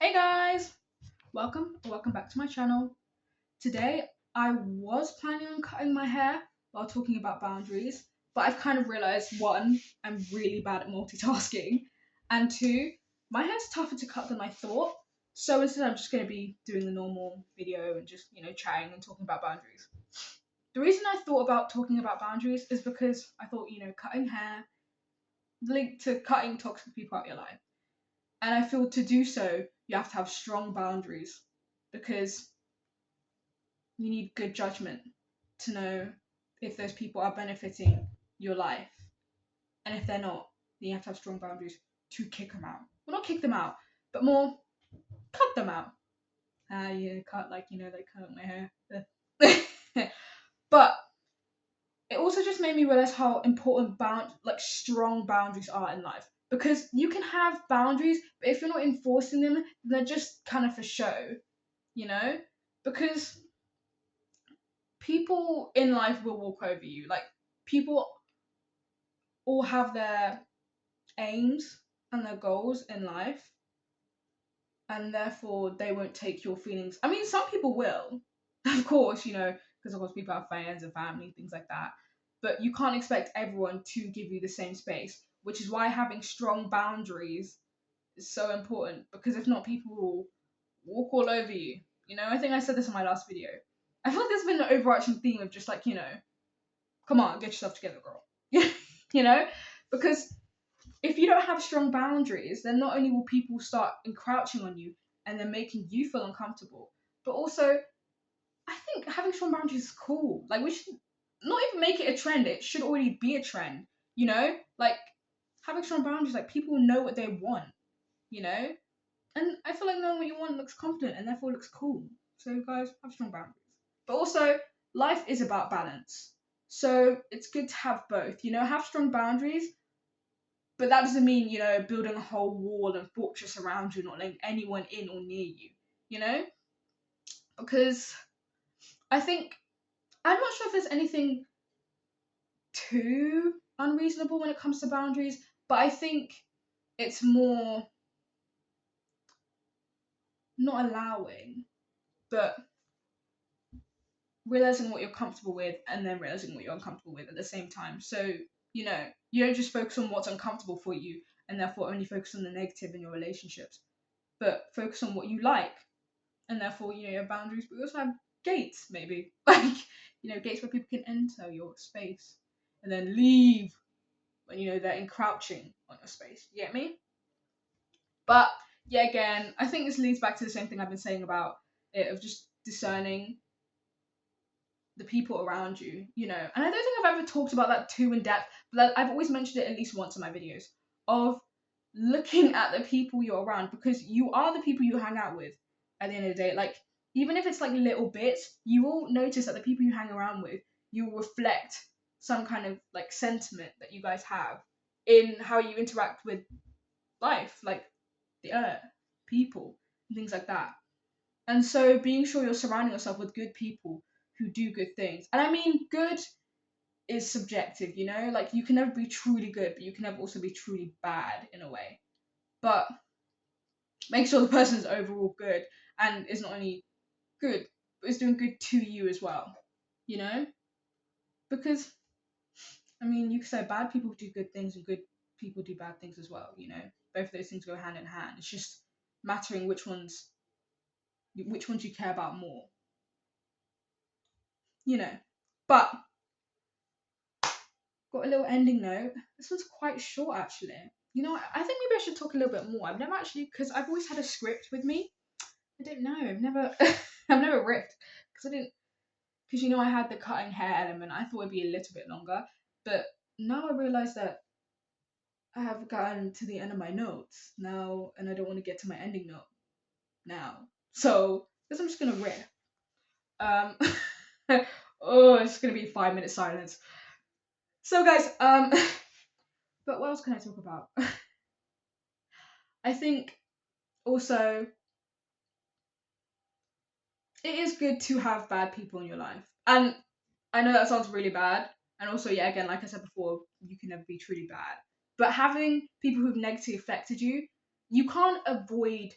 Hey guys! Welcome back to my channel. Today I was planning on cutting my hair while talking about boundaries, but I've kind of realised one, I'm really bad at multitasking, and two, my hair's tougher to cut than I thought. So instead I'm just going to be doing the normal video and just, chatting and talking about boundaries. The reason I thought about talking about boundaries is because I thought, cutting hair linked to cutting toxic people out of your life. And I feel to do so, you have to have strong boundaries because you need good judgment to know if those people are benefiting your life. And if they're not, then you have to have strong boundaries to kick them out. Well, not kick them out, but more cut them out. Yeah, cut they cut my hair. But it also just made me realize how important strong boundaries are in life. Because you can have boundaries, but if you're not enforcing them, they're just kind of for show, you know? Because people in life will walk over you. Like, people all have their aims and their goals in life, and therefore they won't take your feelings. I mean, some people will, of course, because of course people have friends and family, things like that. But you can't expect everyone to give you the same space, which is why having strong boundaries is so important. Because if not, people will walk all over you. I think I said this in my last video. I feel like there's been an overarching theme of just come on, get yourself together, girl. you know? Because if you don't have strong boundaries, then not only will people start encroaching on you and then making you feel uncomfortable, but also I think having strong boundaries is cool. Like, we should not even make it a trend. It should already be a trend, Like, having strong boundaries, like, people know what they want, you know? And I feel like knowing what you want looks confident and therefore looks cool. So, guys, have strong boundaries. But also, life is about balance. So, it's good to have both, have strong boundaries, but that doesn't mean, building a whole wall and fortress around you, not letting anyone in or near you, you know? Because I think, I'm not sure if there's anything too unreasonable when it comes to boundaries, but I think it's more not allowing, but realizing what you're comfortable with and then realizing what you're uncomfortable with at the same time. So, you don't just focus on what's uncomfortable for you and therefore only focus on the negative in your relationships, but focus on what you like and therefore, you have boundaries, but you also have gates, maybe. Like, gates where people can enter your space and then leave when, they're encroaching on your space. You get me? But, yeah, again, I think this leads back to the same thing I've been saying about it, of just discerning the people around you, And I don't think I've ever talked about that too in depth, but I've always mentioned it at least once in my videos, of looking at the people you're around, because you are the people you hang out with at the end of the day. Like, even if it's like little bits, you will notice that the people you hang around with, you will reflect some kind of like sentiment that you guys have in how you interact with life, like the earth, people, and things like that. And so being sure you're surrounding yourself with good people who do good things. And I mean, good is subjective, Like, you can never be truly good, but you can never also be truly bad in a way. But make sure the person is overall good and is not only good, but is doing good to you as well, Because, I mean, you could say bad people do good things and good people do bad things as well, Both of those things go hand in hand. It's just mattering which ones you care about more, But got a little ending note. This one's quite short, actually. I think maybe I should talk a little bit more. I've never actually, because I've always had a script with me. I don't know. I've never, I've never ripped because I didn't, because I had the cutting hair element. I thought it'd be a little bit longer, but now I realise that I have gotten to the end of my notes now, and I don't want to get to my ending note now. So I guess I'm just gonna rip. Oh, it's gonna be 5 minute silence. So guys, but what else can I talk about? I think also it is good to have bad people in your life. And I know that sounds really bad. And also, yeah, again, like I said before, you can never be truly bad. But having people who've negatively affected you, you can't avoid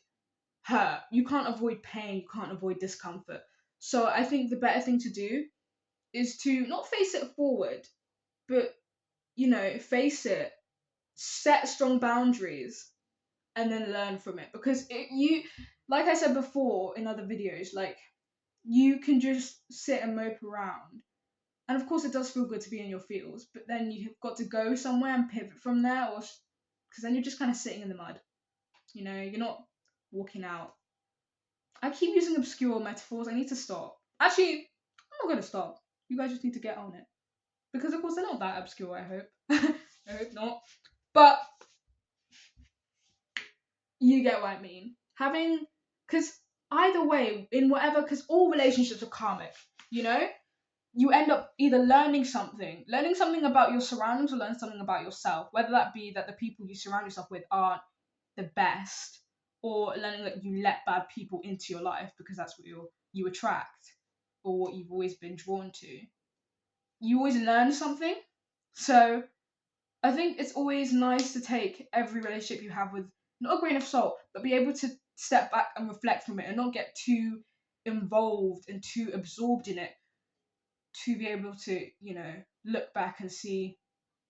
hurt. You can't avoid pain. You can't avoid discomfort. So I think the better thing to do is to not face it forward, but face it, set strong boundaries, and then learn from it. Because like I said before in other videos, like you can just sit and mope around. And of course, it does feel good to be in your feels, but then you've got to go somewhere and pivot from there, or because then you're just kind of sitting in the mud. You're not walking out. I keep using obscure metaphors. I need to stop. Actually, I'm not going to stop. You guys just need to get on it. Because, of course, they're not that obscure, I hope. I hope not. But you get what I mean. Because either way, in whatever, because all relationships are karmic, you know? You end up either learning something about your surroundings, or learn something about yourself, whether that be that the people you surround yourself with aren't the best, or learning that you let bad people into your life because that's what you attract, or what you've always been drawn to. You always learn something. So I think it's always nice to take every relationship you have with not a grain of salt, but be able to step back and reflect from it and not get too involved and too absorbed in it, to be able to, look back and see,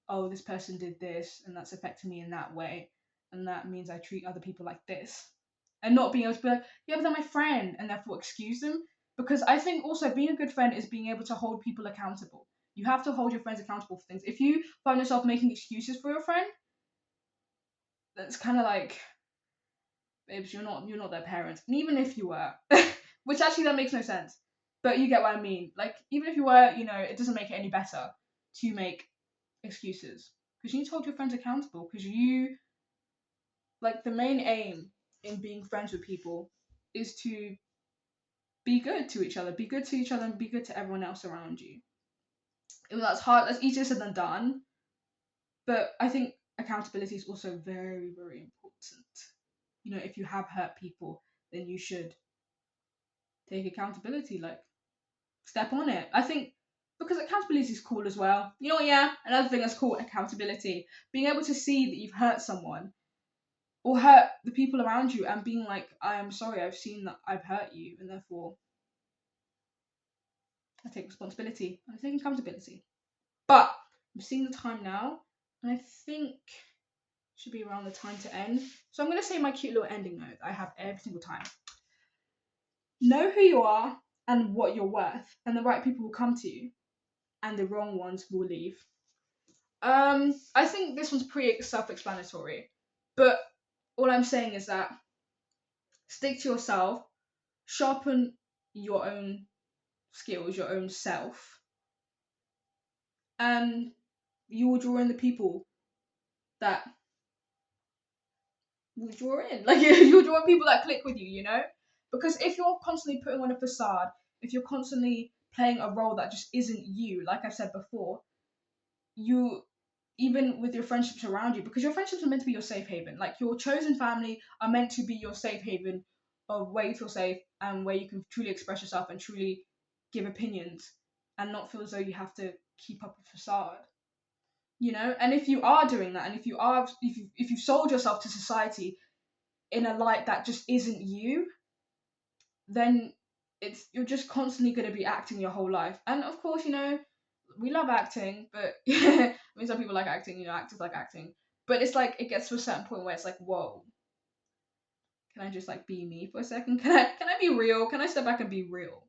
oh, this person did this and that's affecting me in that way. And that means I treat other people like this. And not being able to be like, yeah, but they're my friend, and therefore excuse them. Because I think also being a good friend is being able to hold people accountable. You have to hold your friends accountable for things. If you find yourself making excuses for your friend, that's kind of like, babes, you're not their parents. And even if you were, which actually that makes no sense. But you get what I mean. Like, even if you were, it doesn't make it any better to make excuses. Because you need to hold your friends accountable. Because the main aim in being friends with people is to be good to each other. Be good to each other and be good to everyone else around you. That's hard. That's easier said than done. But I think accountability is also very, very important. If you have hurt people, then you should take accountability. Like, step on it. I think because accountability is cool as well. You know what? Yeah, another thing that's cool, accountability. Being able to see that you've hurt someone or hurt the people around you, and being like, I am sorry, I've seen that I've hurt you, and therefore I take responsibility. I take accountability. But I'm seeing the time now, and I think it should be around the time to end. So I'm going to say my cute little ending note that I have every single time. Know who you are and what you're worth, and the right people will come to you, and the wrong ones will leave. I think this one's pretty self-explanatory, but all I'm saying is that stick to yourself, sharpen your own skills, your own self, and you will draw in the people that will draw in. Like, you'll draw in people that click with you, Because if you're constantly putting on a facade, if you're constantly playing a role that just isn't you, like I've said before, you, even with your friendships around you, because your friendships are meant to be your safe haven. Like, your chosen family are meant to be your safe haven of where you feel safe and where you can truly express yourself and truly give opinions and not feel as though you have to keep up a facade. And if you are doing that, and if you've sold yourself to society in a light that just isn't you, then you're just constantly going to be acting your whole life. And of course, we love acting, but I mean, some people like acting, actors like acting, but it's like it gets to a certain point where it's like, whoa, can I just like be me for a second? Can I be real? Can I step back and be real?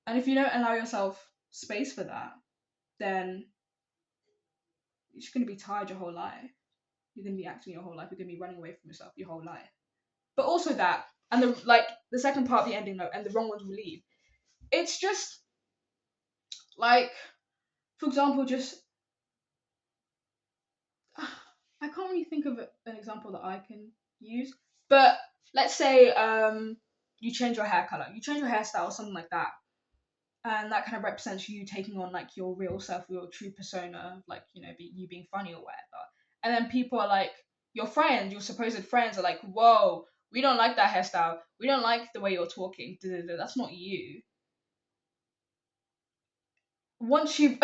And if you don't allow yourself space for that, then you're just going to be tired your whole life. You're going to be acting your whole life. You're going to be running away from yourself your whole life. But also that, and the second part of the ending note, and the wrong ones will leave. It's just like, for example, just I can't really think of an example that I can use. But let's say you change your hair color, you change your hairstyle, or something like that, and that kind of represents you taking on like your real self, your true persona, like you being funny or whatever. And then people are like, your friends, your supposed friends, are like, whoa, we don't like that hairstyle. We don't like the way you're talking. That's not you. Once you've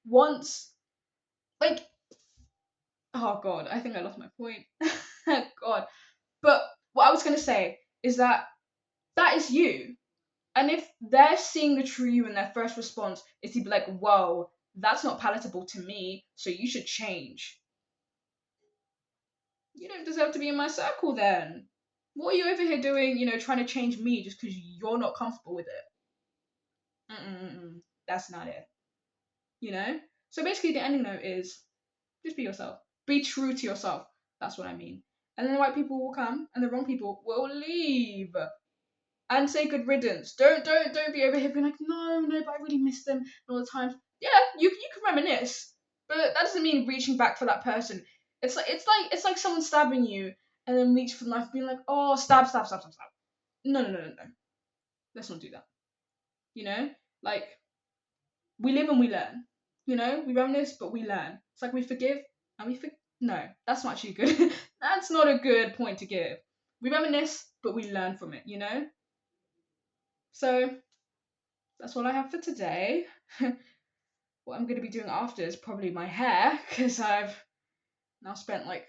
once like, oh god, I think I lost my point. God, god. But what I was gonna say is that is you. And if they're seeing the true you and their first response is to be like, whoa, that's not palatable to me, so you should change. You don't deserve to be in my circle then. What are you over here doing, trying to change me just because you're not comfortable with it? Mm-mm-mm. That's not it. You know? So basically, the ending note is just be yourself. Be true to yourself. That's what I mean. And then the right people will come and the wrong people will leave. And say good riddance. Don't be over here being like, no, but I really miss them all the time. Yeah, you can reminisce, but that doesn't mean reaching back for that person. It's like someone stabbing you and then reach for the knife, being like, oh, stab, stab, stab, stab, stab. No. Let's not do that. You know, like we live and we learn. We reminisce, but we learn. It's like we forgive and we No, that's not actually good. That's not a good point to give. We reminisce, but we learn from it. So that's all I have for today. What I'm going to be doing after is probably my hair, because I've now spent like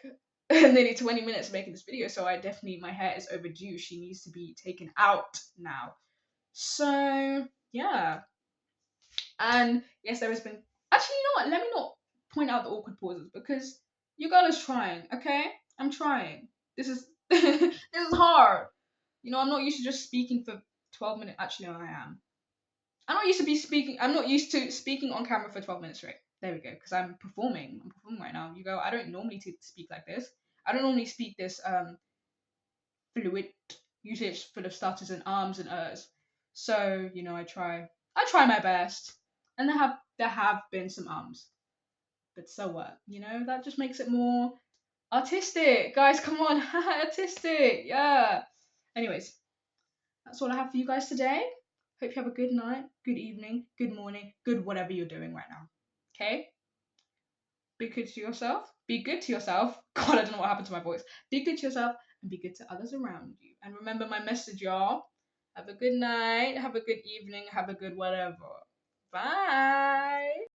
nearly 20 minutes making this video, so my hair is overdue. She needs to be taken out now. So, yeah. And yes, there has been. Actually, you know what? Let me not point out the awkward pauses, because your girl is trying, okay? I'm trying. This is this is hard. I'm not used to just speaking for 12 minutes. Actually, no, I am. I'm not used to speaking on camera for 12 minutes straight. There we go. Because I'm performing. I'm performing right now. I don't normally speak like this. I don't normally speak this fluid. Usually it's full of stutters and arms and ers. So, I try my best. And there have been some ums. But so what? That just makes it more artistic. Guys, come on. Artistic. Yeah. Anyways, that's all I have for you guys today. Hope you have a good night, good evening, good morning, good whatever you're doing right now. Okay? Be good to yourself. Be good to yourself. God, I don't know what happened to my voice. Be good to yourself and be good to others around you. And remember my message, y'all. Have a good night. Have a good evening. Have a good whatever. Bye.